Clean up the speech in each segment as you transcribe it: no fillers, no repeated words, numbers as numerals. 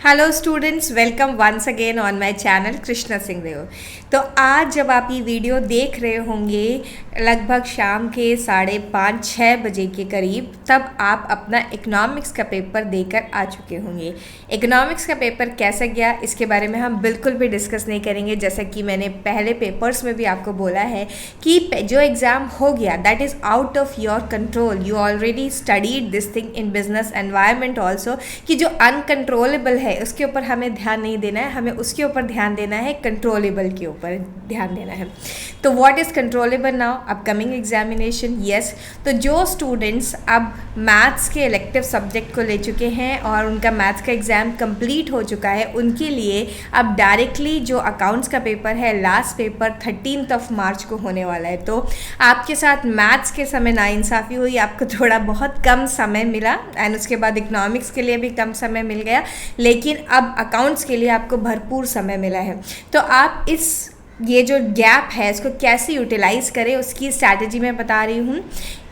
Hello students, welcome once again on my channel Krishna Singh Dev. तो आज जब आप ये वीडियो देख रहे होंगे लगभग शाम के 5:30-6 बजे के करीब, तब आप अपना इकोनॉमिक्स का पेपर देकर आ चुके होंगे। इकोनॉमिक्स का पेपर कैसा गया इसके बारे में हम बिल्कुल भी डिस्कस नहीं करेंगे। जैसा कि मैंने पहले पेपर्स में भी आपको बोला है कि जो एग्ज़ाम हो गया that is out of your control. You already studied this thing in business environment also, कि जो अनकंट्रोलेबल है उसके ऊपर हमें ध्यान नहीं देना है, हमें उसके ऊपर ध्यान देना है, कंट्रोलेबल के ऊपर ध्यान देना है। तो what is controllable now? Upcoming examination. Yes, तो जो स्टूडेंट्स अब मैथ्स के इलेक्टिव सब्जेक्ट को ले चुके हैं और उनका मैथ्स का एग्ज़ाम कंप्लीट हो चुका है, उनके लिए अब डायरेक्टली जो अकाउंट्स का पेपर है, लास्ट पेपर 13 मार्च को होने वाला है। तो आपके साथ मैथ्स के समय नाइंसाफ़ी हुई, आपको थोड़ा बहुत कम समय मिला एंड उसके बाद इकोनॉमिक्स के लिए भी कम समय मिल गया, लेकिन अब अकाउंट्स के लिए आपको भरपूर समय मिला है। तो आप ये जो गैप है इसको कैसे यूटिलाइज़ करें उसकी स्ट्रैटेजी मैं बता रही हूँ।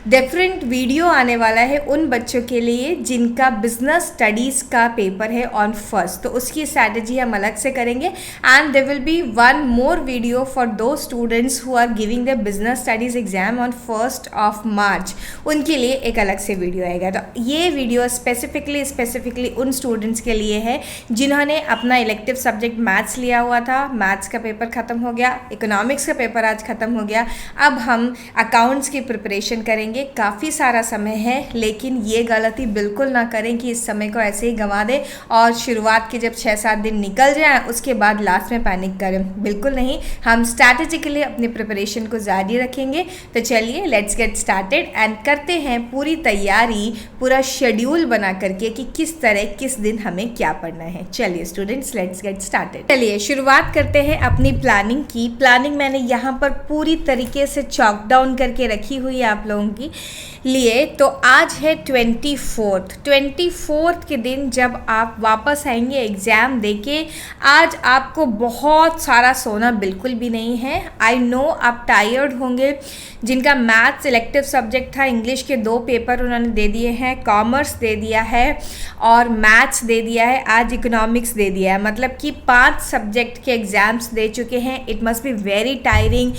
डिफरेंट वीडियो आने वाला है उन बच्चों के लिए जिनका बिजनेस स्टडीज़ का पेपर है ऑन फर्स्ट, तो उसकी स्ट्रैटेजी हम अलग से करेंगे। And there will be one more video for those students who are giving the business studies exam on 1 March, उनके लिए एक अलग से वीडियो आएगा। तो ये वीडियो स्पेसिफिकली उन स्टूडेंट्स के लिए है जिन्होंने अपना इलेक्टिव सब्जेक्ट मैथ्स लिया हुआ था, मैथ्स का पेपर ख़त्म हो गया, इकोनॉमिक्स का पेपर आज ख़त्म हो गया, अब हम अकाउंट्स की प्रिपरेशन करेंगे। काफ़ी सारा समय है, लेकिन ये गलती बिल्कुल ना करें कि इस समय को ऐसे ही गंवा दें और शुरुआत के जब 6-7 दिन निकल जाएं उसके बाद लास्ट में पैनिक करें। बिल्कुल नहीं, हम स्ट्रैटेजिकली अपनी प्रिपरेशन को जारी रखेंगे। तो चलिए लेट्स गेट स्टार्टेड एंड करते हैं पूरी तैयारी, पूरा शेड्यूल बना करके कि किस तरह किस दिन हमें क्या पढ़ना है। चलिए स्टूडेंट्स, लेट्स गेट स्टार्टेड। चलिए शुरुआत करते हैं अपनी प्लानिंग की। प्लानिंग मैंने यहाँ पर पूरी तरीके से चॉक डाउन करके रखी हुई है आप लोगों की लिए। तो आज है 24th के दिन जब आप वापस आएंगे एग्ज़ाम देके। आज आपको बहुत सारा सोना बिल्कुल भी नहीं है। आई नो आप टायर्ड होंगे। जिनका मैथ्स सिलेक्टिव सब्जेक्ट था, इंग्लिश के 2 पेपर उन्होंने दे दिए हैं, कॉमर्स दे दिया है और मैथ्स दे दिया है, आज इकोनॉमिक्स दे दिया है, मतलब कि 5 सब्जेक्ट के एग्ज़ाम्स दे चुके हैं। It must be very tiring.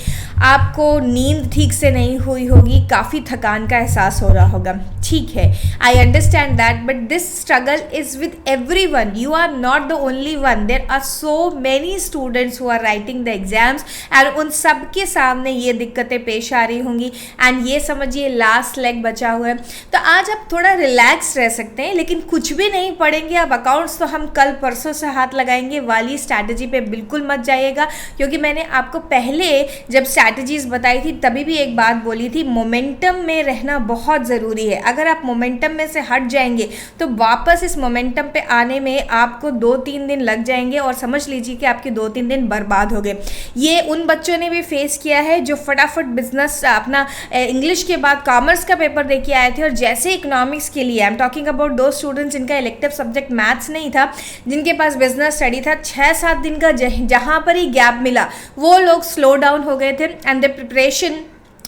आपको नींद ठीक से नहीं हुई होगी, काफ़ी थकान का एहसास हो रहा होगा। ठीक है, I understand that, but this struggle is with everyone. You are not the only one. There are so many students who are writing the exams and उन सब के सामने ये दिक्कतें पेश आ रही होंगी। एंड ये समझिए लास्ट लेग बचा हुआ है। तो आज आप थोड़ा रिलैक्स रह सकते हैं, लेकिन कुछ भी नहीं पढ़ेंगे। अब अकाउंट्स तो हम कल परसों से हाथ लगाएंगे वाली स्ट्रैटेजी पे बिल्कुल मत जाइएगा, क्योंकि मैंने आपको पहले जब स्ट्रैटेजीज बताई थी तभी भी एक बात बोली थी, मोमेंटम में रहना बहुत ज़रूरी है। अगर आप मोमेंटम में से हट जाएंगे तो वापस इस मोमेंटम पे आने में आपको 2-3 दिन लग जाएंगे और समझ लीजिए कि आपके 2-3 दिन बर्बाद हो गए। ये उन बच्चों ने भी फेस किया है जो फटाफट बिजनेस अपना इंग्लिश के बाद कॉमर्स का पेपर दे के आए थे और जैसे इकोनॉमिक्स के लिए, आई एम टॉकिंग अबाउट दो स्टूडेंट्स जिनका इलेक्टिव सब्जेक्ट मैथ्स नहीं था, जिनके पास बिजनेस स्टडी था, 6-7 दिन का जहाँ पर ही गैप मिला वो लोग स्लो डाउन हो गए थे and the preparation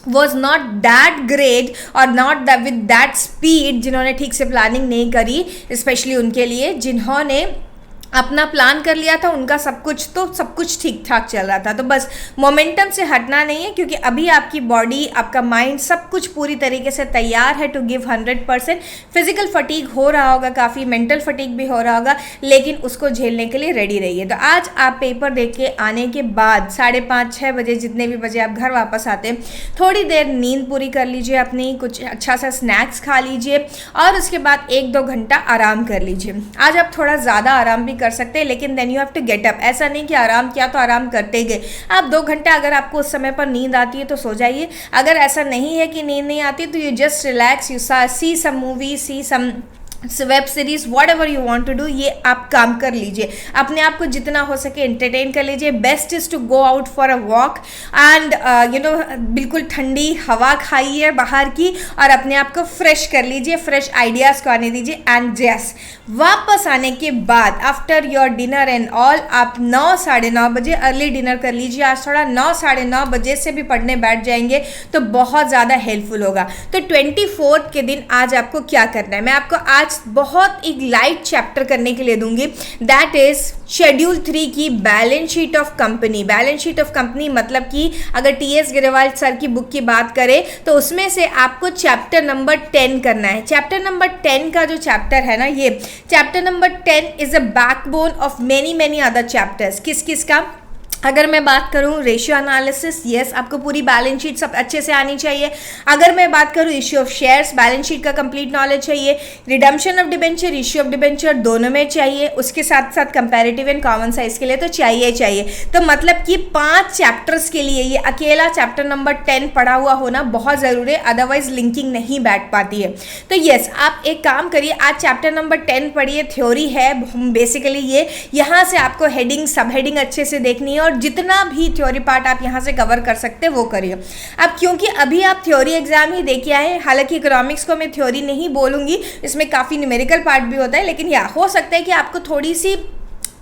was not that great और not that with that speed। जिन्होंने ठीक से प्लानिंग नहीं करी, स्पेशली उनके लिए जिन्होंने अपना प्लान कर लिया था, उनका सब कुछ ठीक ठाक चल रहा था। तो बस मोमेंटम से हटना नहीं है, क्योंकि अभी आपकी बॉडी, आपका माइंड सब कुछ पूरी तरीके से तैयार है टू गिव 100%। फिजिकल फटीग हो रहा होगा, काफ़ी मेंटल फटीग भी हो रहा होगा, लेकिन उसको झेलने के लिए रेडी रहिए। तो आज आप पेपर दे के आने के बाद 5:30-6 बजे, जितने भी बजे आप घर वापस आते हैं, थोड़ी देर नींद पूरी कर लीजिए अपनी, कुछ अच्छा सा स्नैक्स खा लीजिए और उसके बाद 1-2 घंटा आराम कर लीजिए। आज आप थोड़ा ज़्यादा आराम भी कर सकते हैं, लेकिन then you have to get up. ऐसा नहीं कि आराम किया तो आराम करते गए। आप 2 घंटा, अगर आपको उस समय पर नींद आती है तो सो जाइए। अगर ऐसा नहीं है कि नींद नहीं आती तो you just relax, you see some movie, see some web series, whatever you want to do, ये आप काम कर लीजिए। अपने आप को जितना हो सके एंटरटेन कर लीजिए। Best is to go out for a walk and बिल्कुल ठंडी हवा खाइए बाहर की और अपने आप को फ्रेश कर लीजिए, फ्रेश आइडियाज़ को आने दीजिए। एंड जस्ट वापस आने के बाद after your dinner and all, आप 9-9:30 बजे अर्ली डिनर कर लीजिए। आज थोड़ा 9-9:30 बजे से भी पढ़ने बैठ जाएंगे तो बहुत ज़्यादा हेल्पफुल होगा। तो 24 के दिन आज आपको क्या करना है, मैं आपको आज आज बहुत एक लाइट चैप्टर करने के लिए दूंगी, दैट इज शेड्यूल 3 की balance sheet of company. Balance sheet of company मतलब कि अगर टीएस गिरेवाल सर की बुक की बात करें तो उसमें से आपको चैप्टर नंबर 10 करना है। चैप्टर नंबर 10 का जो चैप्टर है ना, ये chapter number 10 is a backbone of many other chapters. किस किस का? अगर मैं बात करूं रेशियो एनालिसिस, यस आपको पूरी बैलेंस शीट सब अच्छे से आनी चाहिए। अगर मैं बात करूं issue of shares, balance sheet का कंप्लीट नॉलेज चाहिए। Redemption of debenture, issue of debenture दोनों में चाहिए। उसके साथ साथ कंपैरेटिव एंड कॉमन साइज के लिए तो चाहिए। तो मतलब कि 5 चैप्टर्स के लिए ये अकेला चैप्टर नंबर 10 पढ़ा हुआ होना बहुत ज़रूरी है, अदरवाइज लिंकिंग नहीं बैठ पाती है। तो यस आप एक काम करिए, आज चैप्टर नंबर 10 पढ़िए। थ्योरी है बेसिकली ये, यहाँ से आपको हेडिंग सब हेडिंग अच्छे से देखनी है और जितना भी थ्योरी पार्ट आप यहाँ से कवर कर सकते हैं वो करिए। अब क्योंकि अभी आप थ्योरी एग्जाम ही देके आए, हालांकि इकोनॉमिक्स को मैं थ्योरी नहीं बोलूँगी, इसमें काफ़ी न्यूमेरिकल पार्ट भी होता है, लेकिन या हो सकता है कि आपको थोड़ी सी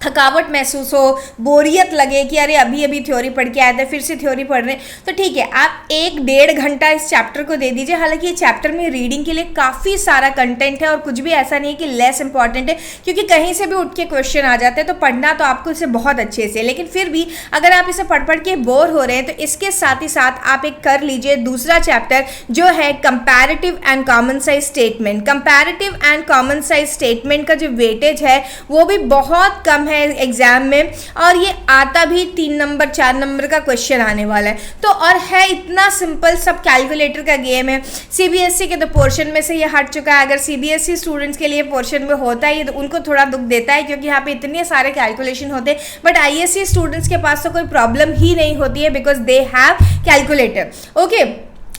थकावट महसूस हो, बोरियत लगे कि अरे अभी थ्योरी पढ़ के आए थे फिर से थ्योरी पढ़ रहे हैं, तो ठीक है आप 1-1.5 घंटा इस चैप्टर को दे दीजिए। हालांकि ये चैप्टर में रीडिंग के लिए काफ़ी सारा कंटेंट है और कुछ भी ऐसा नहीं है कि लेस इंपॉर्टेंट है, क्योंकि कहीं से भी उठ के क्वेश्चन आ जाते हैं, तो पढ़ना तो आपको इसे बहुत अच्छे से। लेकिन फिर भी अगर आप इसे पढ़ के बोर हो रहे हैं तो इसके साथ ही साथ आप एक कर लीजिए दूसरा चैप्टर जो है comparative and common size statement. Comparative and common size statement का जो वेटेज है वो भी बहुत कम है एग्जाम में, और ये आता भी 3 नंबर 4 नंबर का क्वेश्चन आने वाला है। तो और है इतना सिंपल, सब कैलकुलेटर का गेम है। सीबीएसई के तो पोर्शन में से ये हट चुका है। अगर सीबीएसई स्टूडेंट्स के लिए पोर्शन में होता है तो उनको थोड़ा दुख देता है, क्योंकि यहाँ पे इतने सारे कैलकुलेशन होते हैं, बट आईएससी स्टूडेंट्स के पास तो कोई प्रॉब्लम ही नहीं होती है, because they have calculator. Okay,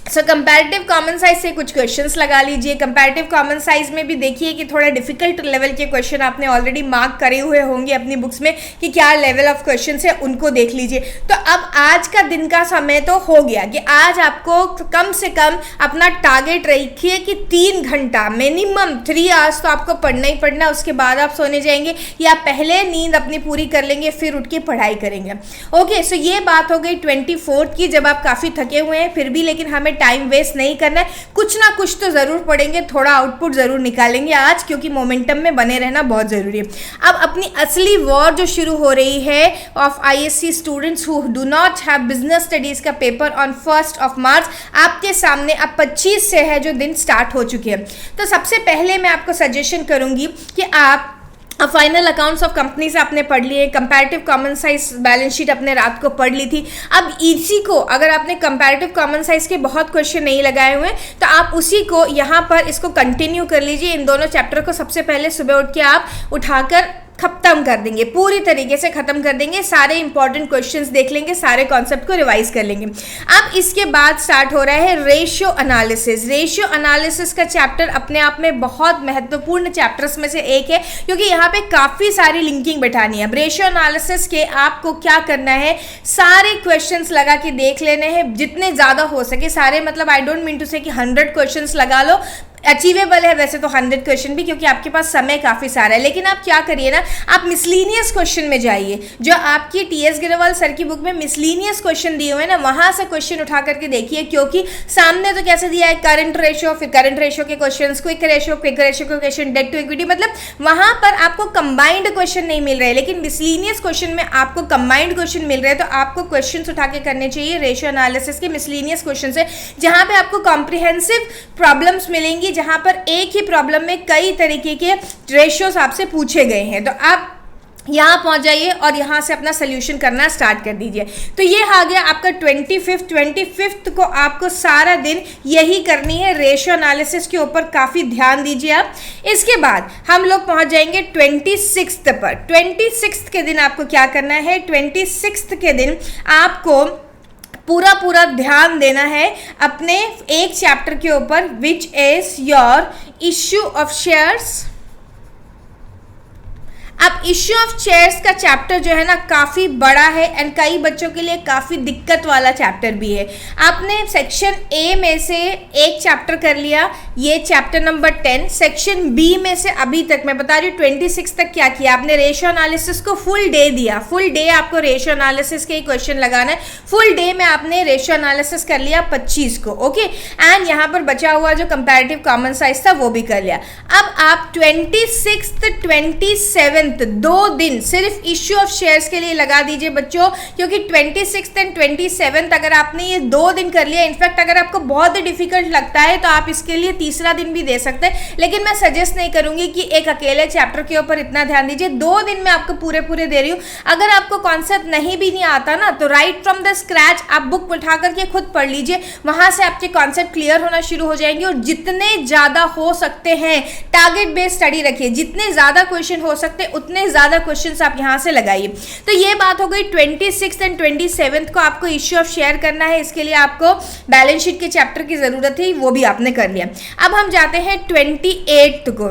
so comparative common size से कुछ क्वेश्चंस लगा लीजिए। कंपैरेटिव कॉमन साइज में भी देखिए कि थोड़ा डिफिकल्ट लेवल के क्वेश्चन आपने ऑलरेडी मार्क करे हुए होंगे अपनी बुक्स में कि क्या लेवल ऑफ क्वेश्चंस है, उनको देख लीजिए। तो अब आज का दिन का समय तो हो गया कि आज आपको कम से कम अपना टारगेट रखिए कि 3 घंटा मिनिमम 3 आवर्स तो आपको पढ़ना ही पढ़ना। उसके बाद आप सोने जाएंगे या पहले नींद अपनी पूरी कर लेंगे फिर उठ के पढ़ाई करेंगे। ओके, सो ये बात हो गई 24 की, जब आप काफ़ी थके हुए हैं फिर भी, लेकिन हमें टाइम वेस्ट नहीं करना है, कुछ ना कुछ तो जरूर पढ़ेंगे, थोड़ा आउटपुट जरूर निकालेंगे आज, क्योंकि मोमेंटम में बने रहना बहुत जरूरी है। अब अपनी असली वॉर जो शुरू हो रही है of ISC students who do not have business studies का पेपर ऑन 1 मार्च आपके सामने अब 25 से है जो दिन स्टार्ट हो चुके हैं। तो सबसे पहले मैं आपको सजेशन करूंगी कि आप अब फाइनल अकाउंट्स ऑफ कंपनी से आपने पढ़ लिए, comparative common size balance sheet अपने रात को पढ़ ली थी। अब इसी को अगर आपने कंपैरेटिव कॉमन साइज के बहुत क्वेश्चन नहीं लगाए हुए तो आप उसी को यहाँ पर इसको कंटिन्यू कर लीजिए। इन दोनों चैप्टर को सबसे पहले सुबह उठ के आप उठाकर खत्म कर देंगे, पूरी तरीके से खत्म कर देंगे, सारे इंपॉर्टेंट क्वेश्चंस देख लेंगे, सारे कॉन्सेप्ट को रिवाइज कर लेंगे। अब इसके बाद स्टार्ट हो रहा है रेशियो एनालिसिस। रेशियो एनालिसिस का चैप्टर अपने आप में बहुत महत्वपूर्ण चैप्टर्स में से एक है, क्योंकि यहाँ पे काफ़ी सारी लिंकिंग बैठानी है। अब रेशियो एनालिसिस के आपको क्या करना है, सारे क्वेश्चंस लगा के देख लेने हैं, जितने ज़्यादा हो सके सारे, मतलब आई डोंट मीन टू से कि 100 क्वेश्चंस लगा लो, अचीवेबल है वैसे तो 100 क्वेश्चन भी, क्योंकि आपके पास समय काफ़ी सारा है। लेकिन आप क्या करिए ना, आप मिसलीनियस क्वेश्चन में जाइए, जो आपकी टीएस गिरेवाल सर की बुक में मिसलीनियस क्वेश्चन दिए हुए हैं ना, वहाँ से क्वेश्चन उठा करके देखिए, क्योंकि सामने तो कैसे दिया है करंट रेशियो, फिर करंट रेशियो के क्वेश्चन, क्विक रेशियो के क्वेश्चन, डेट टू इक्विटी, मतलब वहाँ पर आपको कंबाइंड क्वेश्चन नहीं मिल रहे, लेकिन मिसलीनियस क्वेश्चन में आपको कंबाइंड क्वेश्चन मिल रहे हैं। तो आपको क्वेश्चन उठा के करने चाहिए रेशियो एनालिसिस के मिसलीनियस क्वेश्चन से, जहाँ पे आपको कॉम्प्रिहेंसिव प्रॉब्लम्स मिलेंगी, जहां पर एक ही प्रॉब्लम में कई तरीके के रेशियोज आपसे पूछे गए हैं। तो आप यहाँ पहुँच जाइए और यहाँ से अपना सोल्यूशन करना स्टार्ट कर दीजिए। तो ये आ गया आपका 25 को आपको सारा दिन यही करनी है, रेशियो एनालिसिस के ऊपर काफ़ी ध्यान दीजिए आप। इसके बाद हम लोग पहुँच जाएंगे 26 पर। 26 के दिन आपको क्या करना है, 26 के दिन आपको पूरा ध्यान देना है अपने एक चैप्टर के ऊपर, which is your issue of shares अब इश्यू ऑफ चेयर्स का चैप्टर जो है ना काफ़ी बड़ा है एंड कई बच्चों के लिए काफ़ी दिक्कत वाला चैप्टर भी है। आपने सेक्शन ए में से एक चैप्टर कर लिया, ये चैप्टर नंबर 10। सेक्शन बी में से अभी तक मैं बता रही हूँ 26 तक क्या किया आपने, रेशियो एनालिसिस को फुल डे दिया। फुल डे आपको रेशियो एनालिसिस के क्वेश्चन लगाना है। फुल डे में आपने रेशियो एनालिसिस कर लिया 25 को, ओके। एंड यहाँ पर बचा हुआ जो कंपैरेटिव कॉमन साइज था वो भी कर लिया। अब आप 26 27 2 दिन सिर्फ इश्यू ऑफ शेयर्स के लिए लगा दीजिए बच्चों, क्योंकि 26 एंड 27 अगर आपने ये 2 दिन कर लिया, इनफैक्ट अगर आपको बहुत ही डिफिकल्ट लगता है तो आप इसके लिए तीसरा दिन भी दे सकते हैं, लेकिन मैं सजेस्ट नहीं करूंगी कि एक अकेले चैप्टर के ऊपर इतना ध्यान दीजिए। 2 दिन में आपको पूरे दे रही हूँ। अगर आपको कॉन्सेप्ट नहीं भी नहीं आता ना तो राइट फ्रॉम द स्क्रैच आप बुक उठा करके खुद पढ़ लीजिए, वहां से आपके कॉन्सेप्ट क्लियर होना शुरू हो जाएंगे। और जितने ज्यादा हो सकते हैं टारगेट बेस्ड स्टडी रखिए, जितने ज्यादा क्वेश्चन हो सकते हैं उतने ज्यादा क्वेश्चंस आप यहां से लगाइए। तो ये बात हो गई 26 एंड 27 को आपको इश्यू ऑफ शेयर करना है, इसके लिए आपको बैलेंस शीट के चैप्टर की जरूरत है, वो भी आपने कर लिया। अब हम जाते हैं 28 को,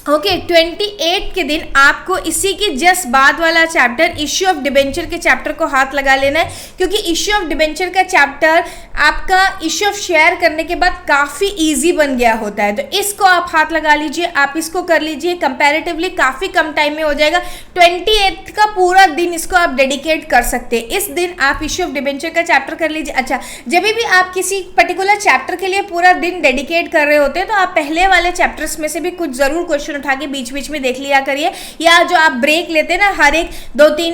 ओके। 28 के दिन आपको इसी के जस्ट बाद वाला चैप्टर इश्यू ऑफ डिबेंचर के चैप्टर को हाथ लगा लेना है, क्योंकि इश्यू ऑफ डिबेंचर का चैप्टर आपका इश्यू ऑफ शेयर करने के बाद काफ़ी इजी बन गया होता है। तो इसको आप हाथ लगा लीजिए, आप इसको कर लीजिए, कंपैरेटिवली काफ़ी कम टाइम में हो जाएगा। 28 का पूरा दिन इसको आप डेडिकेट कर सकते हैं। इस दिन आप इश्यू ऑफ डिबेंचर का चैप्टर कर लीजिए। अच्छा, जब भी आप किसी पर्टिकुलर चैप्टर के लिए पूरा दिन डेडिकेट कर रहे होते हैं तो आप पहले वाले चैप्टर्स में से भी कुछ जरूर क्वेश्चन उठा के बीच बीच में देख लिया करिए, या जो आप ब्रेक लेते हैं ना हर एक 2-3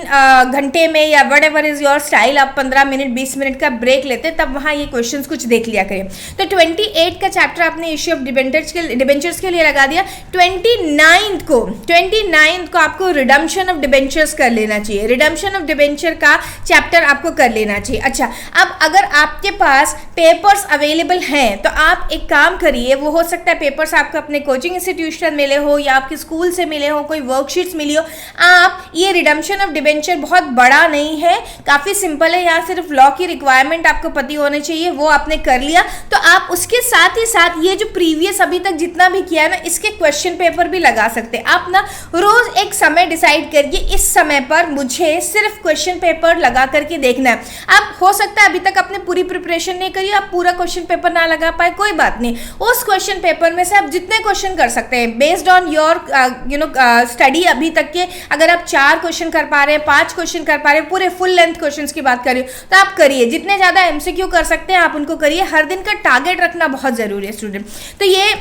घंटे में या what ever is your style, आप 15 मिनट 20 मिनट का ब्रेक लेते हैं तब वहां ये क्वेश्चंस कुछ देख लिया करिए। तो 28 का चैप्टर आपने इश्यू ऑफ डिबेंचर्स के लिए लगा दिया। 29 को आपको रिडम्पशन ऑफ डिबेंचर्स कर लेना चाहिए। रिडम्पशन ऑफ डिबेंचर का चैप्टर आपको कर लेना चाहिए। अच्छा, अब अगर आपके पास पेपर्स अवेलेबल हैं तो आप एक काम करिए, वो हो सकता है पेपर्स आपको अपने कोचिंग इंस्टीट्यूशन मिले हो या आपके स्कूल से मिले हो, कोई वर्कशीट्स मिली हो। आप ये रिडम्पशन ऑफ डिबेंचर बहुत बड़ा नहीं है, काफ़ी सिंपल है, यहाँ सिर्फ लॉ की रिक्वायरमेंट आपको पता होनी चाहिए, वो आपने कर लिया। तो आप उसके साथ ही साथ ये जो प्रीवियस अभी तक जितना भी किया है ना, इसके क्वेश्चन पेपर भी लगा सकते हैं। आप ना रोज एक समय डिसाइड करिए, इस समय पर मुझे सिर्फ क्वेश्चन पेपर लगा करके देखना है। आप हो सकता है अभी तक आपने पूरी प्रिपरेशन नहीं करी, आप पूरा क्वेश्चन पेपर ना लगा पाए, कोई बात नहीं। उस क्वेश्चन पेपर में से आप जितने क्वेश्चन कर सकते हैं बेस्ड ऑन योर स्टडी अभी तक के, अगर आप 4 क्वेश्चन कर पा रहे हैं, 5 क्वेश्चन कर पा रहे हैं, पूरे फुल लेंथ क्वेश्चंस की बात कर रही हूँ, तो आप करिए। जितने ज़्यादा एमसीक्यू कर सकते हैं आप उनको करिए। हर दिन का टारगेट रखना बहुत ज़रूरी है स्टूडेंट। तो ये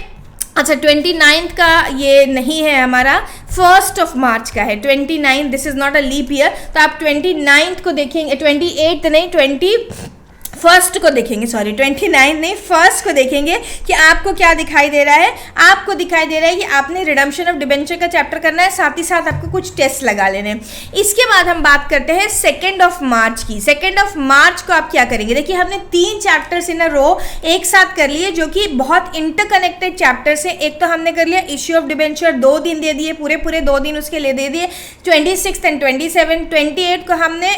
अच्छा 29 का ये नहीं है हमारा, 1 मार्च का है 29, this is not a leap year. तो आप 29 को देखेंगे, 28 नहीं 21 को देखेंगे, सॉरी 29 नहीं 1 को देखेंगे कि आपको क्या दिखाई दे रहा है। आपको दिखाई दे रहा है कि आपने रिडम्पशन ऑफ डिबेंचर का चैप्टर करना है, साथ ही साथ आपको कुछ टेस्ट लगा लेने हैं। इसके बाद हम बात करते हैं 2 मार्च की। 2 मार्च को आप क्या करेंगे, देखिए हमने 3 चैप्टर्स इन अ रो एक साथ कर लिए जो कि बहुत इंटरकनेक्टेड चैप्टर्स है। एक तो हमने कर लिया इश्यू ऑफ डिबेंचर, 2 दिन दे दिए, पूरे 2 दिन उसके लिए दे दिए, 26 एंड 27। 28 को हमने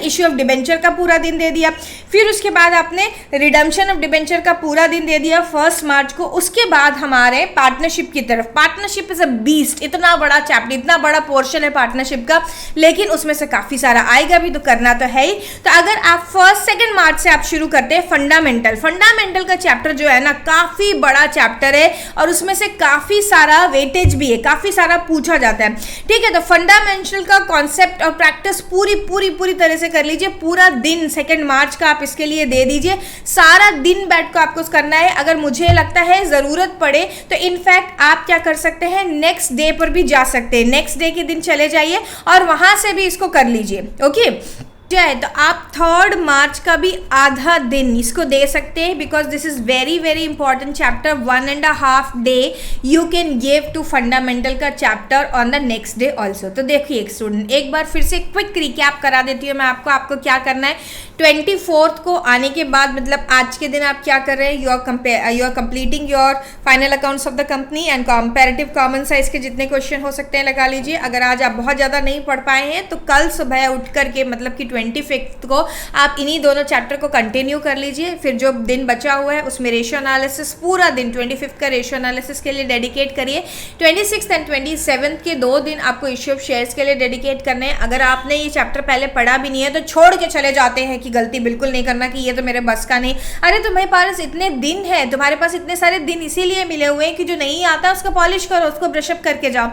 इश्यू ऑफ डिबेंचर का पूरा दिन दे दिया। फिर उसके बाद आपने रिडम्पशन ऑफ डिबेंचर का पूरा दिन दे दिया 1 मार्च को। उसके बाद हमारे पार्टनरशिप की तरफ, पार्टनरशिप इज अ बीस्ट, इतना बड़ा चैप्टर, इतना बड़ा पोर्शन है पार्टनरशिप का, लेकिन उसमें से काफी सारा आएगा भी, तो करना तो है ही। तो अगर आप 1-2 मार्च से आप शुरू करते हैं फंडामेंटल का चैप्टर जो है ना काफी बड़ा चैप्टर है और उसमें से काफी सारा वेटेज भी है, काफी सारा पूछा जाता है, ठीक है। तो फंडामेंटल का कॉन्सेप्ट और प्रैक्टिस पूरी तरह से कर लीजिए। पूरा दिन 2 मार्च का आप इसके लिए दे दीजिए, सारा दिन बैठ कर आपको करना है। अगर मुझे लगता है जरूरत पड़े तो इनफैक्ट आप क्या कर सकते हैं, नेक्स्ट डे पर भी जा सकते हैं, नेक्स्ट डे के दिन चले जाइए और वहां से भी इसको कर लीजिए, ओके। है तो आप 3 मार्च का भी आधा दिन इसको दे सकते हैं, because this is very important chapter. 1.5 day you can give to fundamental का chapter on the next day also. तो देखिए एक स्टूडेंट, एक बार फिर से क्विक रिकैप करा देती हूँ मैं आपको क्या करना है। 24 को आने के बाद, मतलब आज के दिन आप क्या कर रहे हैं, you are completing your final accounts of the company and comparative common size के जितने क्वेश्चन हो सकते हैं लगा लीजिए। अगर आज आप बहुत ज़्यादा नहीं पढ़ पाए हैं तो कल सुबह उठ करके, मतलब कि 25 को आप इन्हीं दोनों चैप्टर को कंटिन्यू कर लीजिए। फिर जो दिन बचा हुआ है उसमें रेशियो एनालिसिस पूरा दिन 25 का रेशियो एनालिसिस के लिए डेडिकेट करिए। 26 एंड 27 के 2 दिन आपको इश्यू ऑफ शेयर्स के लिए डेडिकेट करने हैं। अगर आपने ये चैप्टर पहले पढ़ा भी नहीं है तो छोड़ के चले जाते हैं कि गलती बिल्कुल नहीं करना कि ये तो मेरे बस का नहीं। अरे तुम्हारे पास इतने दिन है, तुम्हारे पास इतने सारे दिन इसीलिए मिले हुए हैं कि जो नहीं आता उसको पॉलिश करो, उसको ब्रशअप करके जाओ।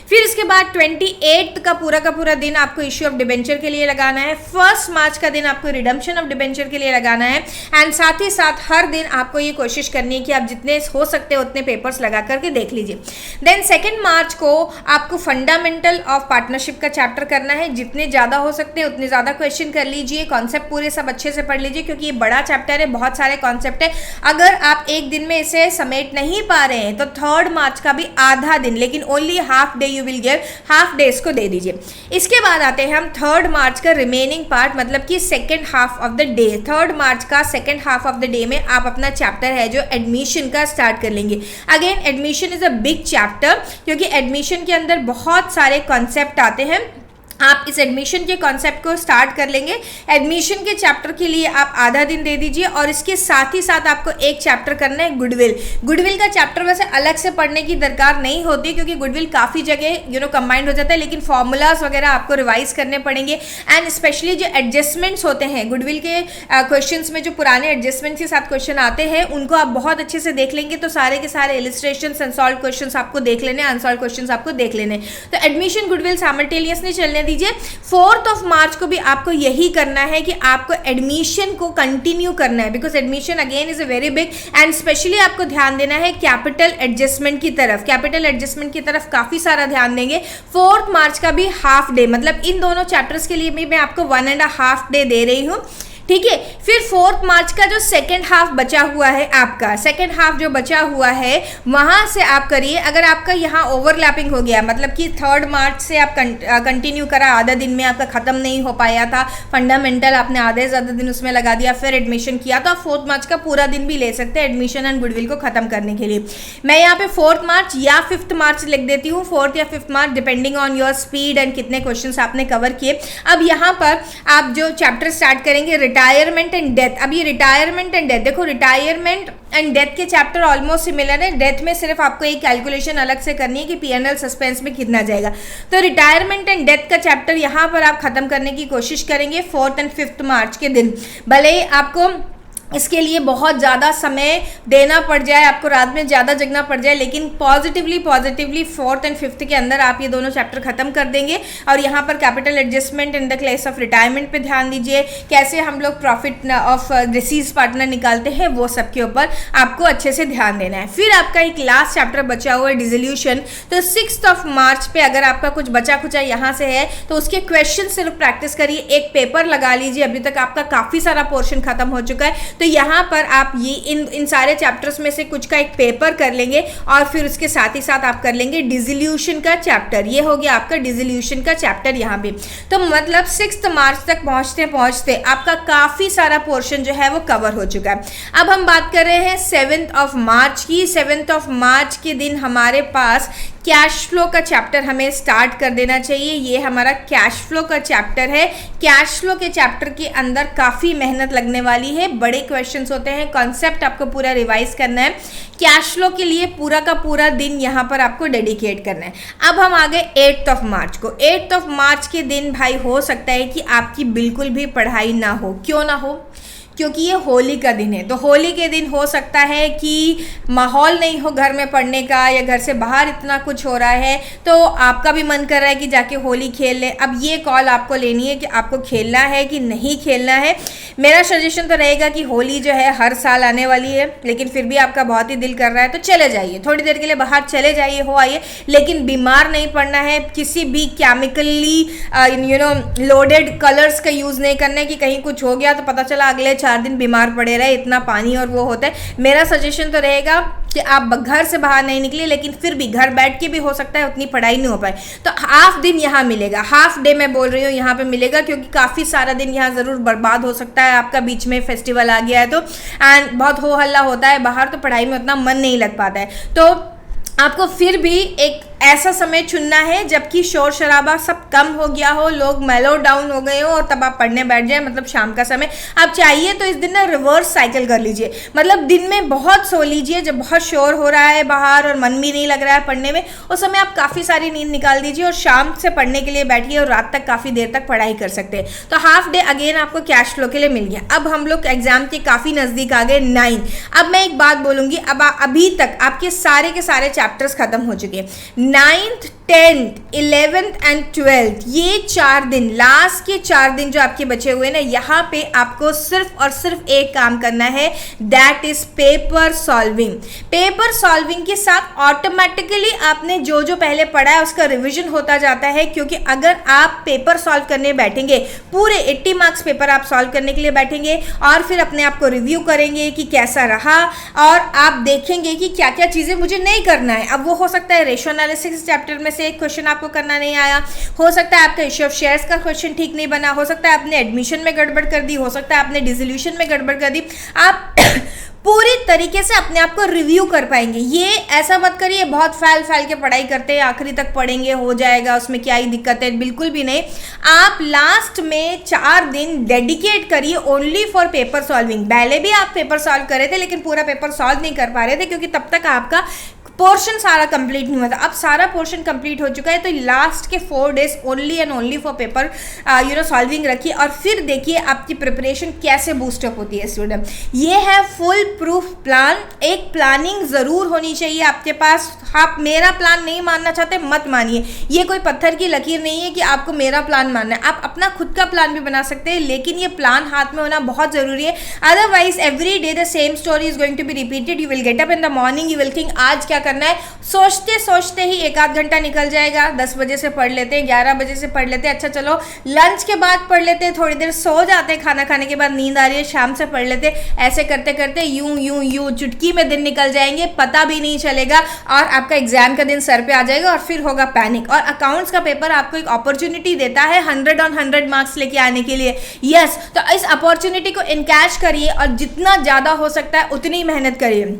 फिर इसके बाद 28 का पूरा दिन आपको इश्यू ऑफ डिबेंचर के लिए लगाना है। 1 मार्च का दिन आपको रिडम्पशन ऑफ डिबेंचर के लिए लगाना है। एंड साथ ही साथ हर दिन आपको ये कोशिश करनी है कि आप जितने हो सकते हैं उतने पेपर्स लगा करके देख लीजिए। देन 2 मार्च को आपको फंडामेंटल ऑफ पार्टनरशिप का चैप्टर करना है। जितने ज़्यादा हो सकते हैं उतने ज़्यादा क्वेश्चन कर लीजिए, कॉन्सेप्ट पूरे सब अच्छे से पढ़ लीजिए क्योंकि ये बड़ा चैप्टर है, बहुत सारे कॉन्सेप्ट है। अगर आप एक दिन में इसे समेट नहीं पा रहे हैं तो 3 मार्च का भी आधा दिन, लेकिन only half day you will give, half day इसको दे दीजिए। इसके बाद आते हैं हम 3 मार्च का रिमेनिंग पार्ट, मतलब कि second half of the day. 3 मार्च का second half of the day में आप अपना चैप्टर है जो एडमिशन का स्टार्ट कर लेंगे। Again admission is a big chapter क्योंकि एडमिशन के अंदर बहुत सारे कॉन्सेप्ट आते हैं। आप इस एडमिशन के कॉन्सेप्ट को स्टार्ट कर लेंगे। एडमिशन के चैप्टर के लिए आप आधा दिन दे दीजिए और इसके साथ ही साथ आपको एक चैप्टर करना है गुडविल। गुडविल का चैप्टर वैसे अलग से पढ़ने की दरकार नहीं होती क्योंकि गुडविल काफ़ी जगह कंबाइंड हो जाता है, लेकिन फॉर्मूलाज वगैरह आपको रिवाइज करने पड़ेंगे। एंड स्पेशली जो एडजस्टमेंट्स होते हैं गुडविल के क्वेश्चंस में, जो पुराने एडजस्टमेंट के साथ क्वेश्चन आते हैं उनको आप बहुत अच्छे से देख लेंगे तो सारे के सारे इलिस्ट्रेशन अनसॉल्व क्वेश्चन आपको देख लेने, अनसॉल्व क्वेश्चन आपको देख लेने। तो एडमिशन गुडविल साइमल्टेनियसली चलने दीजिए। 4 मार्च को भी आपको यही करना है कि आपको एडमिशन को कंटिन्यू करना है because admission again is a very big. And specially आपको ध्यान देना है कैपिटल एडजस्टमेंट की तरफ। कैपिटल एडजस्टमेंट की तरफ काफी सारा ध्यान देंगे। 4 मार्च का भी हाफ डे, मतलब इन दोनों चैप्टर्स के लिए भी मैं आपको 1.5 डे दे रही हूँ, ठीक है। फिर 4 मार्च का जो सेकेंड हाफ बचा हुआ है, आपका सेकेंड हाफ जो बचा हुआ है वहां से आप करिए। अगर आपका यहाँ ओवरलैपिंग हो गया, मतलब कि 3 मार्च से आप कंटिन्यू करा, आधा दिन में आपका खत्म नहीं हो पाया था, फंडामेंटल आपने आधे से ज़्यादा दिन उसमें लगा दिया, फिर एडमिशन किया, तो आप 4 मार्च का पूरा दिन भी ले सकते हैं एडमिशन एंड गुडविल को खत्म करने के लिए। मैं यहाँ पे 4 मार्च या 5 मार्च लिख देती हूँ, 4 या 5 March depending on your speed and कितने क्वेश्चन आपने कवर किए। अब यहाँ पर आप जो चैप्टर स्टार्ट करेंगे रिटायरमेंट एंड डेथ। अब ये रिटायरमेंट एंड डेथ, देखो रिटायरमेंट एंड डेथ के चैप्टर ऑलमोस्ट सिमिलर है। डेथ में सिर्फ आपको एक कैलकुलेशन अलग से करनी है कि पीएनएल सस्पेंस में कितना जाएगा। तो रिटायरमेंट एंड डेथ का चैप्टर यहाँ पर आप खत्म करने की कोशिश करेंगे 4 एंड 5 मार्च के दिन। भले ही आपको इसके लिए बहुत ज़्यादा समय देना पड़ जाए, आपको रात में ज़्यादा जगना पड़ जाए, लेकिन पॉजिटिवली 4th एंड 5th के अंदर आप ये दोनों चैप्टर खत्म कर देंगे। और यहाँ पर capital adjustment in the case of retirement पे ध्यान दीजिए, कैसे हम लोग प्रॉफिट ऑफ डिसीज पार्टनर निकालते हैं, वो सब के ऊपर आपको अच्छे से ध्यान देना है। फिर आपका एक लास्ट चैप्टर बचा हुआ है डिसोल्यूशन। तो 6 मार्च पे अगर आपका कुछ बचा खुचा यहाँ से है तो उसके क्वेश्चन सिर्फ प्रैक्टिस करिए, एक पेपर लगा लीजिए। अभी तक आपका काफ़ी सारा पोर्शन खत्म हो चुका है, तो यहाँ पर आप ये इन सारे चैप्टर्स में से कुछ का एक पेपर कर लेंगे और फिर उसके साथ ही साथ आप कर लेंगे डिसोल्यूशन का चैप्टर। ये हो गया आपका डिसोल्यूशन का चैप्टर यहाँ पे। तो मतलब 6 मार्च तक पहुँचते पहुँचते आपका काफ़ी सारा पोर्शन जो है वो कवर हो चुका है। अब हम बात कर रहे हैं 7 मार्च की। 7 मार्च के दिन हमारे पास कैश फ्लो का चैप्टर हमें स्टार्ट कर देना चाहिए। ये हमारा कैश फ्लो का चैप्टर है। कैश फ्लो के चैप्टर के अंदर काफ़ी मेहनत लगने वाली है, बड़े क्वेश्चंस होते हैं, कॉन्सेप्ट आपको पूरा रिवाइज करना है। कैश फ्लो के लिए पूरा का पूरा दिन यहाँ पर आपको डेडिकेट करना है। अब हम आ गए 8 मार्च को। 8 मार्च के दिन भाई हो सकता है कि आपकी बिल्कुल भी पढ़ाई ना हो। क्यों ना हो? क्योंकि ये होली का दिन है। तो होली के दिन हो सकता है कि माहौल नहीं हो घर में पढ़ने का, या घर से बाहर इतना कुछ हो रहा है तो आपका भी मन कर रहा है कि जाके होली खेल ले। अब ये कॉल आपको लेनी है कि आपको खेलना है कि नहीं खेलना है। मेरा सजेशन तो रहेगा कि होली जो है हर साल आने वाली है, लेकिन फिर भी आपका बहुत ही दिल कर रहा है तो चले जाइए, थोड़ी देर के लिए बाहर चले जाइए, हो आइए, लेकिन बीमार नहीं पड़ना है। किसी भी केमिकली लोडेड कलर्स का यूज़ नहीं करना है कि कहीं कुछ हो गया तो पता चला अगले 4 दिन बीमार पड़े रहे, इतना पानी और वो होता है। मेरा सजेशन तो रहेगा कि आप घर से बाहर नहीं निकले, लेकिन फिर भी घर बैठ के भी हो सकता है उतनी पढ़ाई नहीं हो पाए, तो हाफ दिन यहाँ मिलेगा, हाफ डे मैं बोल रही हूँ यहाँ पे मिलेगा, क्योंकि काफ़ी सारा दिन यहाँ ज़रूर बर्बाद हो सकता है आपका। बीच में फेस्टिवल आ गया है तो एंड बहुत हो हल्ला होता है बाहर, तो पढ़ाई में उतना मन नहीं लग पाता है। तो आपको फिर भी एक ऐसा समय चुनना है जबकि शोर शराबा सब कम हो गया हो, लोग मेलो डाउन हो गए हो, और तब आप पढ़ने बैठ जाए, मतलब शाम का समय। आप चाहिए तो इस दिन ना रिवर्स साइकिल कर लीजिए, मतलब दिन में बहुत सो लीजिए, जब बहुत शोर हो रहा है बाहर और मन भी नहीं लग रहा है पढ़ने में, उस समय आप काफ़ी सारी नींद निकाल दीजिए और शाम से पढ़ने के लिए बैठिए और रात तक काफ़ी देर तक पढ़ाई कर सकते हैं। तो हाफ डे अगेन आपको कैश फ्लो के लिए मिल गया। अब हम लोग एग्जाम के काफ़ी नज़दीक आ गए 9। अब मैं एक बात बोलूँगी, अब अभी तक आपके सारे के सारे चैप्टर्स खत्म हो चुके हैं। 9th 10th 11th and 12th, ये 4 दिन, लास्ट के 4 दिन जो आपके बचे हुए ना, यहाँ पे आपको सिर्फ और सिर्फ एक काम करना है, that is paper solving. Paper solving के साथ ऑटोमेटिकली आपने जो जो पहले पढ़ा है उसका रिवीजन होता जाता है, क्योंकि अगर आप पेपर सॉल्व करने बैठेंगे, पूरे 80 मार्क्स पेपर आप सॉल्व करने के लिए बैठेंगे और फिर अपने आप को रिव्यू करेंगे कि कैसा रहा, और आप देखेंगे कि क्या क्या चीज़ें मुझे नहीं करना है। अब वो हो सकता है रेशियो एनालिसिस चैप्टर में से एक क्वेश्चन आपको करना नहीं आया, हो सकता है आपका इश्यू ऑफ शेयर्स का क्वेश्चन ठीक नहीं बना, हो सकता है आपने एडमिशन में गड़बड़ कर दी, हो सकता है आपने डिसोल्यूशन में गड़बड़ कर दी। आप पूरी तरीके से अपने आप को रिव्यू कर पाएंगे। ये ऐसा मत करिए बहुत फैल के पढ़ाई करते हैं, आखिरी तक पढ़ेंगे हो जाएगा, उसमें क्या ही दिक्कत है, बिल्कुल भी नहीं। आप लास्ट में 4 दिन डेडिकेट करिए ओनली फॉर पेपर सॉल्विंग। पहले भी आप पेपर सॉल्व कर रहे थे लेकिन पूरा पेपर सॉल्व नहीं कर पा रहे थे, क्योंकि तब तक आपका पोर्शन सारा कंप्लीट नहीं हुआ था। अब सारा पोर्शन कंप्लीट हो चुका है, तो लास्ट के 4 days only and only for paper solving रखिए, और फिर देखिए आपकी प्रिपरेशन कैसे बूस्टअप होती है स्टूडेंट। ये है फुल प्रूफ प्लान। एक प्लानिंग ज़रूर होनी चाहिए आपके पास। आप मेरा प्लान नहीं मानना चाहते मत मानिए, ये कोई पत्थर की लकीर नहीं है कि आपको मेरा प्लान मानना है। आप अपना खुद का प्लान भी बना सकते हैं, लेकिन ये प्लान हाथ में होना बहुत ज़रूरी है। Otherwise every day the same story is going to be repeated. You will get up in the morning, you will think आज क्या करना है, सोचते सोचते ही 1 आध घंटा निकल जाएगा। 10 बजे से पढ़ लेते हैं, 11 बजे से पढ़ लेते हैं, अच्छा चलो लंच के बाद पढ़ लेते हैं, थोड़ी देर सो जाते हैं, खाना खाने के बाद नींद आ रही है, शाम से पढ़ लेते हैं। ऐसे करते करते यूं चुटकी में दिन निकल जाएंगे, पता भी नहीं चलेगा, और आपका एग्जाम का दिन सर पे आ जाएगा और फिर होगा पैनिक। और अकाउंट्स का पेपर आपको एक अपॉर्चुनिटी देता है 100 on 100 मार्क्स लेके आने के लिए। यस, तो इस अपॉर्चुनिटी को इनकैच करिए और जितना ज़्यादा हो सकता है उतनी मेहनत करिए।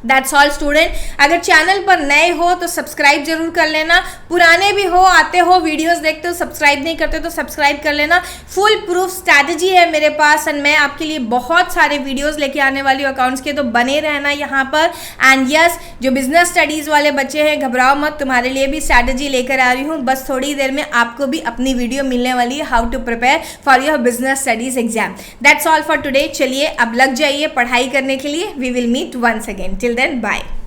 That's all student. अगर चैनल पर नए हो तो सब्सक्राइब जरूर कर लेना, पुराने भी हो, आते हो वीडियोस देखते हो, सब्सक्राइब नहीं करते तो सब्सक्राइब कर लेना। फुल प्रूफ स्ट्रैटेजी है मेरे पास, एंड मैं आपके लिए बहुत सारे वीडियोस लेके आने वाली हूँ अकाउंट्स के, तो बने रहना यहाँ पर। एंड यस, जो बिजनेस स्टडीज़ वाले बच्चे हैं घबराओ मत, तुम्हारे लिए भी स्ट्रैटेजी लेकर आ रही हूँ। बस थोड़ी देर में आपको भी अपनी वीडियो मिलने वाली है, how to prepare for your business studies exam. That's all for today. चलिए अब लग जाइए पढ़ाई करने के लिए। We will meet once again. Till then, bye.